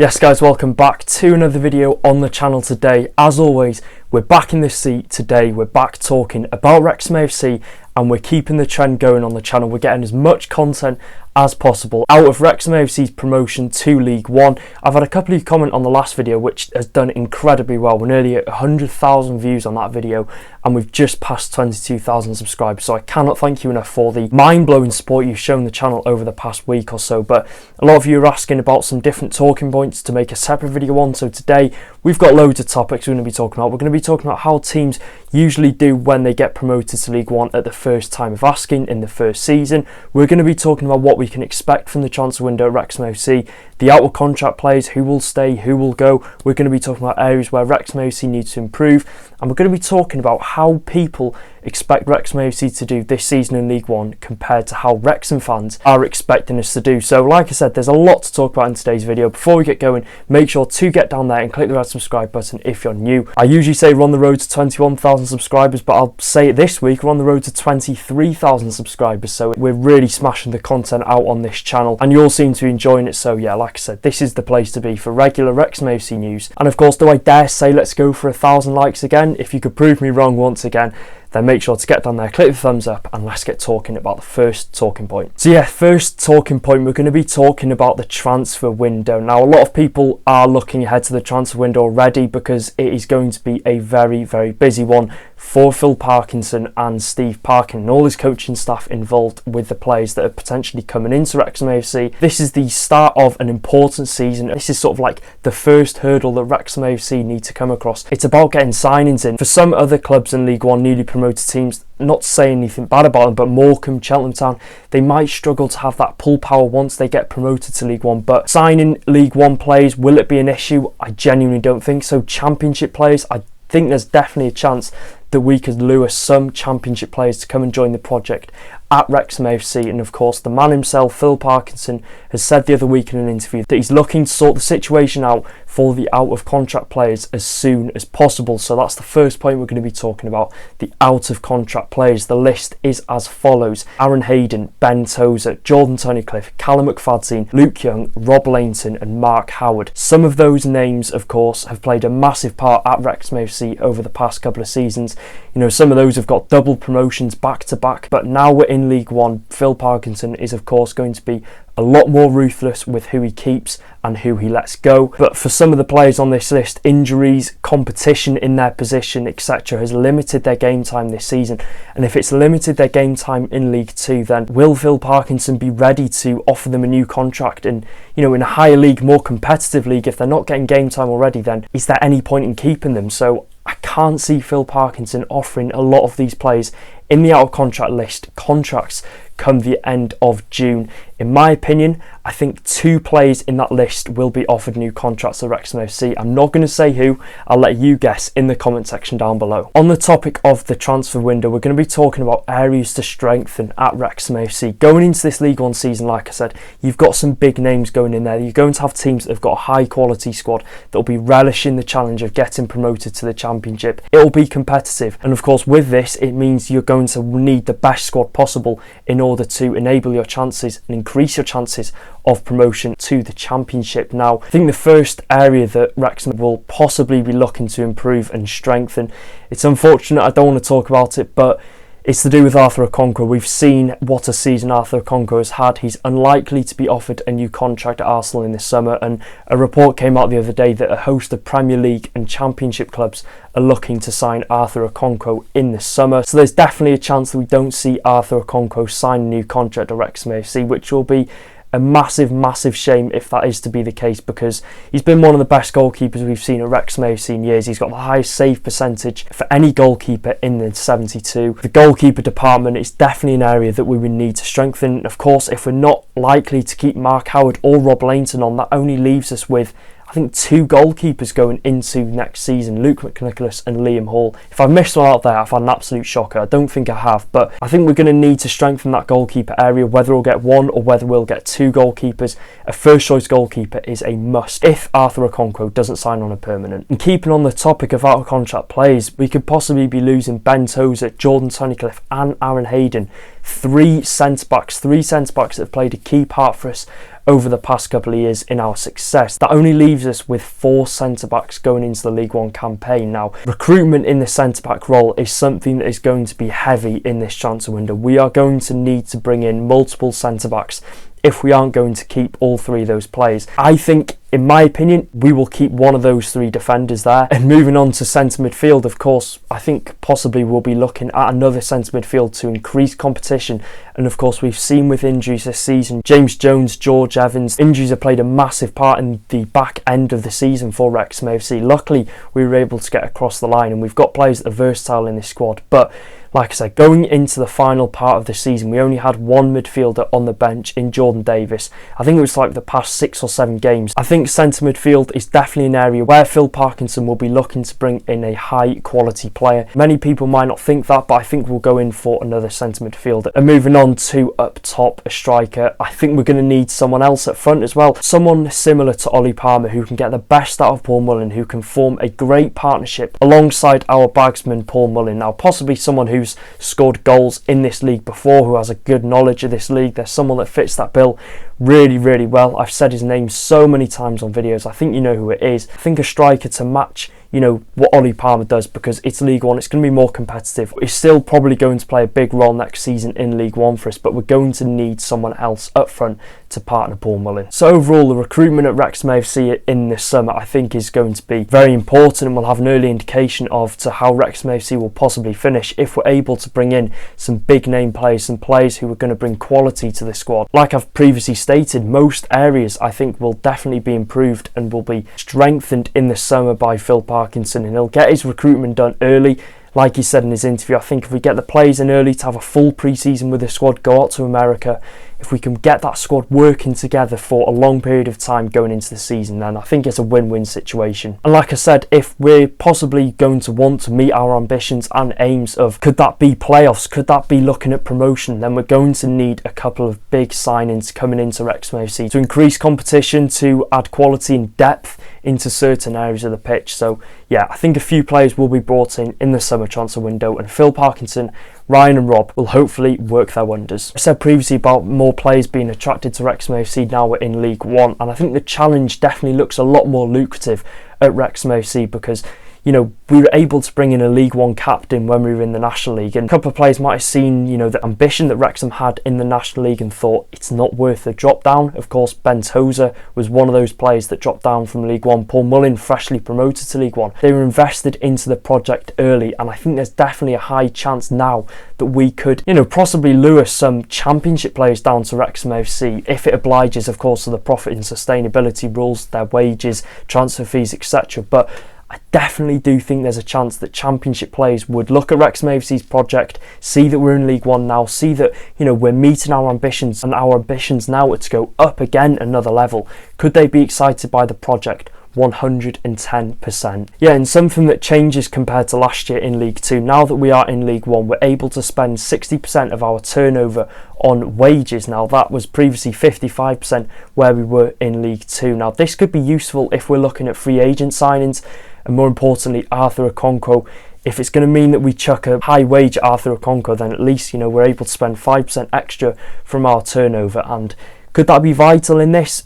Yes guys, welcome back to another video on the channel today. As always, we're back in the seat today. We're back talking about Wrexham AFC and we're keeping the trend going on the channel. We're getting as much content as possible out of Wrexham AFC's promotion to League One. I've had a couple of comments on the last video which has done incredibly well. We're nearly at 100,000 views on that video and we've just passed 22,000 subscribers. So I cannot thank you enough for the mind-blowing support you've shown the channel over the past week or so. But a lot of you are asking about some different talking points to make a separate video on. So today we've got loads of topics we're going to be talking about. We're going to be talking about how teams usually do when they get promoted to League One at the first time of asking in the first season. We're going to be talking about what we can expect from the transfer window at Wrexham AFC, the out of contract players, who will stay, who will go. We're going to be talking about areas where Wrexham AFC needs to improve, and we're going to be talking about how people expect Wrexham AFC to do this season in League One compared to how Wrexham fans are expecting us to do. So like I said, there's a lot to talk about in today's video. Before we get going, make sure to get down there and click the red subscribe button if you're new. I usually say we're on the road to 21,000 subscribers, but I'll say it this week, we're on the road to 23,000 subscribers. So we're really smashing the content out on this channel and you all seem to be enjoying it. So yeah, like I said, this is the place to be for regular Wrexham AFC news. And of course, do I dare say let's go for 1,000 likes again? If you could prove me wrong once again, then make sure to get down there, click the thumbs up, and let's get talking about the first talking point. So yeah, first talking point, we're going to be talking about the transfer window. Now, a lot of people are looking ahead to the transfer window already because it is going to be a very, very busy one for Phil Parkinson and Steve Parkin and all his coaching staff involved with the players that are potentially coming into Wrexham AFC. This is the start of an important season. This is sort of like the first hurdle that Wrexham AFC need to come across. It's about getting signings in. For some other clubs in League One, newly promoted teams, not saying anything bad about them, but Morecambe, Cheltenham Town, they might struggle to have that pull power once they get promoted to League One. But signing League One players, will it be an issue? I genuinely don't think so. Championship players, I think there's definitely a chance that we could lure some Championship players to come and join the project at Wrexham AFC. And of course, the man himself, Phil Parkinson, has said the other week in an interview that he's looking to sort the situation out for the out of contract players as soon as possible. So that's the first point we're going to be talking about, the out of contract players. The list is as follows: Aaron Hayden, Ben Tozer, Jordan Tunnicliffe, Callum McFadzean, Luke Young, Rob Lainton and Mark Howard. Some of those names, of course, have played a massive part at Wrexham AFC over the past couple of seasons. You know, some of those have got double promotions back to back, but now we're in League One. Phil Parkinson is of course going to be a lot more ruthless with who he keeps and who he lets go. But for some of the players on this list, injuries, competition in their position, etc. has limited their game time this season. And if it's limited their game time in League Two, then will Phil Parkinson be ready to offer them a new contract? And you know, in a higher league, more competitive league, if they're not getting game time already, then is there any point in keeping them? So I can't see Phil Parkinson offering a lot of these players in the out of contract list contracts come the end of June. In my opinion, I think 2 players in that list will be offered new contracts at Wrexham AFC. I'm not going to say who, I'll let you guess in the comment section down below. On the topic of the transfer window, we're going to be talking about areas to strengthen at Wrexham AFC. Going into this League One season, like I said, you've got some big names going in there. You're going to have teams that have got a high quality squad that will be relishing the challenge of getting promoted to the Championship. It will be competitive, and of course with this it means you're going to need the best squad possible in order to enable your chances and increase your chances of promotion to the Championship. Now, I think the first area that Wrexham will possibly be looking to improve and strengthen, it's unfortunate I don't want to talk about it, but it's to do with Arthur Okonkwo. We've seen what a season Arthur Okonkwo has had. He's unlikely to be offered a new contract at Arsenal in this summer, and a report came out the other day that a host of Premier League and Championship clubs are looking to sign Arthur Okonkwo in the summer. So there's definitely a chance that we don't see Arthur Okonkwo sign a new contract at Wrexham AFC, which will be a massive shame if that is to be the case, because he's been one of the best goalkeepers we've seen at Wrexham AFC in years. He's got the highest save percentage for any goalkeeper in the 72. The goalkeeper department is definitely an area that we would need to strengthen. Of course, if we're not likely to keep Mark Howard or Rob Lainton on, that only leaves us with I think 2 goalkeepers going into next season, Luke McNicholas and Liam Hall. If I've missed one out there, I've had an absolute shocker. I don't think I have, but I think we're going to need to strengthen that goalkeeper area, whether we'll get 1 or whether we'll get 2 goalkeepers. A first choice goalkeeper is a must if Arthur Okonkwo doesn't sign on a permanent. And keeping on the topic of out of contract players, we could possibly be losing Ben Tozer, Jordan Tunnicliffe and Aaron Hayden. 3 centre-backs that have played a key part for us over the past couple of years in our success. That only leaves us with 4 centre-backs going into the League One campaign. Now, recruitment in the centre-back role is something that is going to be heavy in this transfer window. We are going to need to bring in multiple centre-backs if we aren't going to keep all 3 of those players. I think, in my opinion, we will keep one of those 3 defenders there. And moving on to centre midfield, of course, I think possibly we'll be looking at another centre midfield to increase competition. And of course, we've seen with injuries this season, James Jones, George Evans, injuries have played a massive part in the back end of the season for Wrexham AFC. Luckily, we were able to get across the line, and we've got players that are versatile in this squad. But like I said, going into the final part of the season, we only had 1 midfielder on the bench in Jordan Davis. I think it was like the past 6 or 7 games. I think centre midfield is definitely an area where Phil Parkinson will be looking to bring in a high quality player. Many people might not think that, but I think we'll go in for another centre midfielder. And moving on to up top, a striker, I think we're going to need someone else up front as well. Someone similar to Ollie Palmer, who can get the best out of Paul Mullin, who can form a great partnership alongside our bagsman Paul Mullin. Now, possibly someone who's scored goals in this league before, who has a good knowledge of this league. There's someone that fits that bill really, really well. I've said his name so many times on videos. I think you know who it is. I think a striker to match, you know, what Ollie Palmer does, because it's League One, it's going to be more competitive. It's still probably going to play a big role next season in League One for us, but we're going to need someone else up front to partner Paul Mullin. So overall, the recruitment at Wrexham AFC in this summer, I think, is going to be very important, and we'll have an early indication of to how Wrexham AFC will possibly finish if we're able to bring in some big name players, some players who are going to bring quality to the squad. Like I've previously stated, most areas I think will definitely be improved and will be strengthened in the summer by Phil Parkinson, and he'll get his recruitment done early. Like he said in his interview, I think if we get the players in early to have a full pre-season with the squad, go out to America, if we can get that squad working together for a long period of time going into the season, then I think it's a win-win situation. And like I said, if we're possibly going to want to meet our ambitions and aims of, could that be playoffs, could that be looking at promotion, then we're going to need a couple of big signings coming into Wrexham AFC to increase competition, to add quality and depth into certain areas of the pitch. So yeah, I think a few players will be brought in the summer transfer window, and Phil Parkinson, Ryan and Rob will hopefully work their wonders. I said previously about more players being attracted to Wrexham AFC now we're in League One, and I think the challenge definitely looks a lot more lucrative at Wrexham AFC because, you know, we were able to bring in a League One captain when we were in the National League, and a couple of players might have seen, you know, the ambition that Wrexham had in the National League and thought it's not worth the drop down. Of course, Ben Tozer was one of those players that dropped down from League One. Paul Mullin, freshly promoted to League One. They were invested into the project early, and I think there's definitely a high chance now that we could, you know, possibly lure some Championship players down to Wrexham AFC if it obliges, of course, to the profit and sustainability rules, their wages, transfer fees, etc. But I definitely do think there's a chance that Championship players would look at Wrexham AFC's project, see that we're in League One now, see that, you know, we're meeting our ambitions, and our ambitions now are to go up again another level. Could they be excited by the project? 110%. Yeah, and something that changes compared to last year in League 2, now that we are in League 1, we're able to spend 60% of our turnover on wages. Now that was previously 55% where we were in League 2. Now this could be useful if we're looking at free agent signings, and more importantly Arthur Okonkwo. If it's going to mean that we chuck a high wage at Arthur Okonkwo, then at least, you know, we're able to spend 5% extra from our turnover. And could that be vital in this?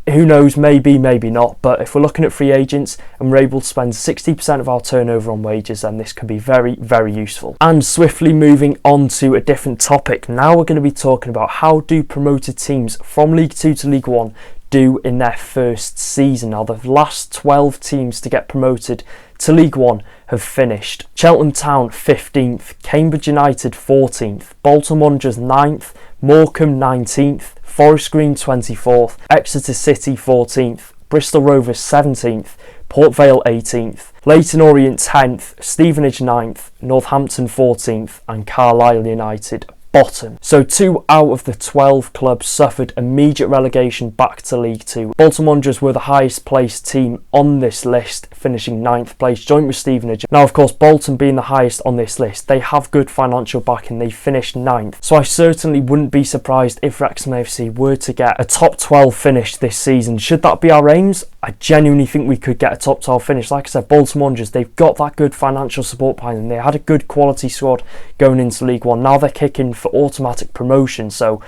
Who knows, maybe, maybe not. But if we're looking at free agents and we're able to spend 60% of our turnover on wages, then this could be very, very useful. And swiftly moving on to a different topic, now we're going to be talking about how do promoted teams from League 2 to League 1 do in their first season. Now the last 12 teams to get promoted to League 1 have finished. Cheltenham Town 15th, Cambridge United 14th, Bolton Wanderers 9th, Morecambe 19th, Forest Green 24th, Exeter City 14th, Bristol Rovers 17th, Port Vale 18th, Leyton Orient 10th, Stevenage 9th, Northampton 14th and Carlisle United bottom. So 2 out of the 12 clubs suffered immediate relegation back to League 2. Bolton Wanderers were the highest placed team on this list, finishing 9th place, joint with Stevenage. Now of course, Bolton being the highest on this list, they have good financial backing, they finished 9th. So I certainly wouldn't be surprised if Wrexham AFC were to get a top 12 finish this season. Should that be our aims? I genuinely think we could get a top 12 finish. Like I said, Bolton Wanderers, they've got that good financial support behind them. They had a good quality squad going into League 1. Now they're kicking for automatic promotion. So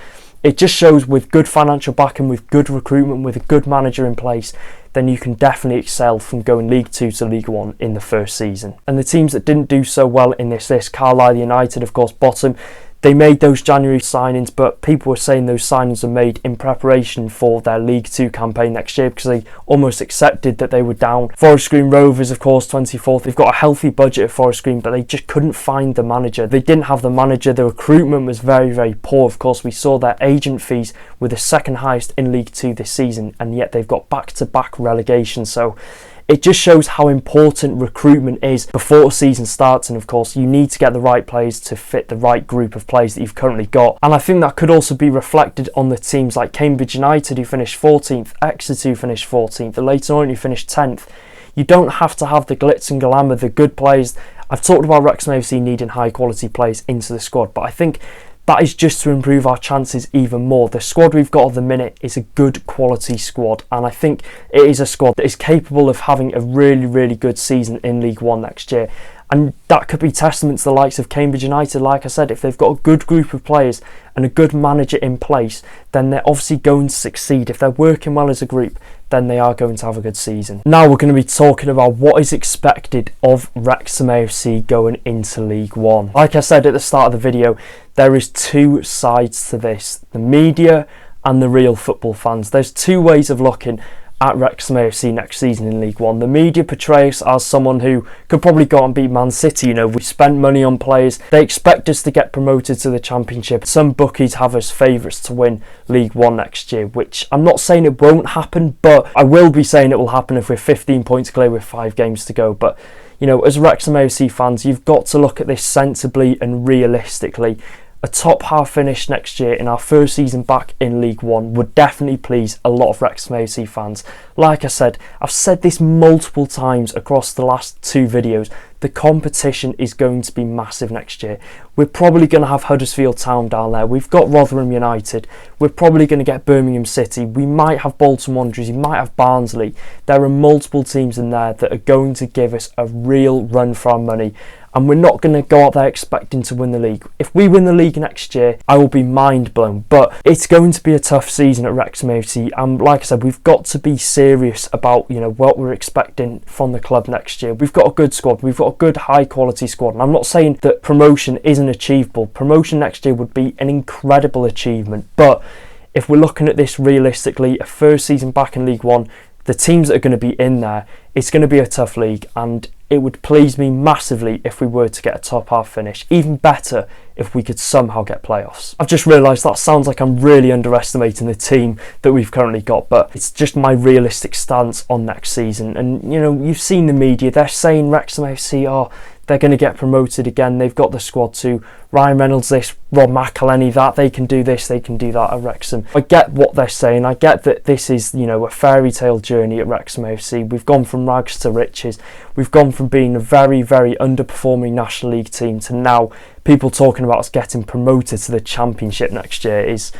it just shows with good financial backing, with good recruitment, with a good manager in place, then you can definitely excel from going League 2 to League 1 in the first season. And the teams that didn't do so well in this list, Carlisle United, of course, bottom. They made those January signings, but people were saying those signings were made in preparation for their League 2 campaign next year because they almost accepted that they were down. Forest Green Rovers, of course, 24th. They've got a healthy budget at Forest Green, but they just couldn't find the manager. They didn't have the manager. The recruitment was very, very poor. Of course, we saw their agent fees were the second highest in League 2 this season, and yet they've got back-to-back relegation. So it just shows how important recruitment is before a season starts, and of course you need to get the right players to fit the right group of players that you've currently got. And I think that could also be reflected on the teams like Cambridge United, who finished 14th, Exeter, who finished 14th, and Leyton Orient, who finished 10th. You don't have to have the glitz and glamour, the good players. I've talked about Wrexham AFC needing high quality players into the squad, but I think that is just to improve our chances even more. The squad we've got at the minute is a good quality squad, and I think it is a squad that is capable of having a really, really good season in League 1 next year. And that could be testament to the likes of Cambridge United. Like I said, if they've got a good group of players and a good manager in place, then they're obviously going to succeed. If they're working well as a group, then they are going to have a good season. Now we're going to be talking about what is expected of Wrexham AFC going into League 1. Like I said at the start of the video, there is two sides to this, the media and the real football fans. There's two ways of looking at Wrexham AFC next season in League 1. The media portray us as someone who could probably go and beat Man City. You know, we spent money on players. They expect us to get promoted to the Championship. Some bookies have us favourites to win League 1 next year, which I'm not saying it won't happen, but I will be saying it will happen if we're 15 points clear with 5 games to go. But you know, as Wrexham AFC fans, you've got to look at this sensibly and realistically. A top half finish next year in our first season back in League 1 would definitely please a lot of Wrexham AFC fans. Like I said, I've said this multiple times across the last 2 videos, the competition is going to be massive next year. We're probably going to have Huddersfield Town down there. We've got Rotherham United. We're probably going to get Birmingham City. We might have Bolton Wanderers. You might have Barnsley. There are multiple teams in there that are going to give us a real run for our money. And we're not going to go out there expecting to win the league. If we win the league next year, I will be mind blown. But it's going to be a tough season at Wrexham AFC. And like I said, we've got to be serious about, you know, what we're expecting from the club next year. We've got a good squad. We've got a good high quality squad. And I'm not saying that promotion isn't achievable. Promotion next year would be an incredible achievement. But if we're looking at this realistically, a first season back in League 1, the teams that are going to be in there, it's going to be a tough league, and it would please me massively if we were to get a top half finish. Even better if we could somehow get playoffs. I've just realised that sounds like I'm really underestimating the team that we've currently got, but it's just my realistic stance on next season. And you know, you've seen the media, they're saying Wrexham AFC are they're going to get promoted again. They've got the squad to Ryan Reynolds this, Rob McElhenney that, they can do this, they can do that at Wrexham. I get what they're saying. I get that this is, you know, a fairy tale journey at Wrexham AFC. We've gone from rags to riches. We've gone from being a very, very underperforming National League team to now people talking about us getting promoted to the Championship next year is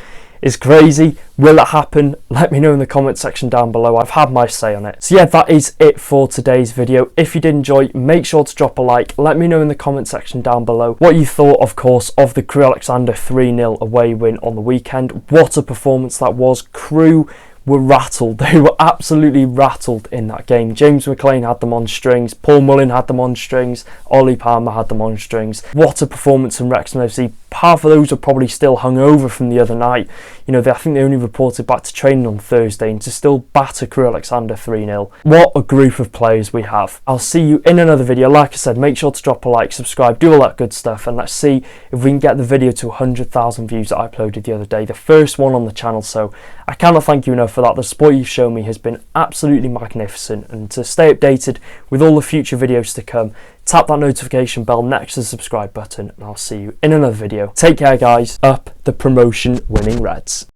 crazy. Will it happen? Let me know in the comment section down below. I've had my say on it. So yeah, that is it for today's video. If you did enjoy, make sure to drop a like. Let me know in the comment section down below what you thought, of course, of the Crewe Alexander 3-0 away win on the weekend. What a performance that was. Crewe were rattled. They were absolutely rattled in that game. James McLean had them on strings. Paul Mullin had them on strings. Ollie Palmer had them on strings. What a performance from Wrexham AFC. Half of those are probably still hungover from the other night. You know, I think they only reported back to training on Thursday, and to still batter Crewe Alexander 3-0. What a group of players we have. I'll see you in another video. Like I said, make sure to drop a like, subscribe, do all that good stuff, and let's see if we can get the video to 100,000 views that I uploaded the other day. The first one on the channel, so I cannot thank you enough for that. The support you've shown me has been absolutely magnificent, and to stay updated with all the future videos to come, tap that notification bell next to the subscribe button, and I'll see you in another video. Take care, guys. Up the promotion winning Reds.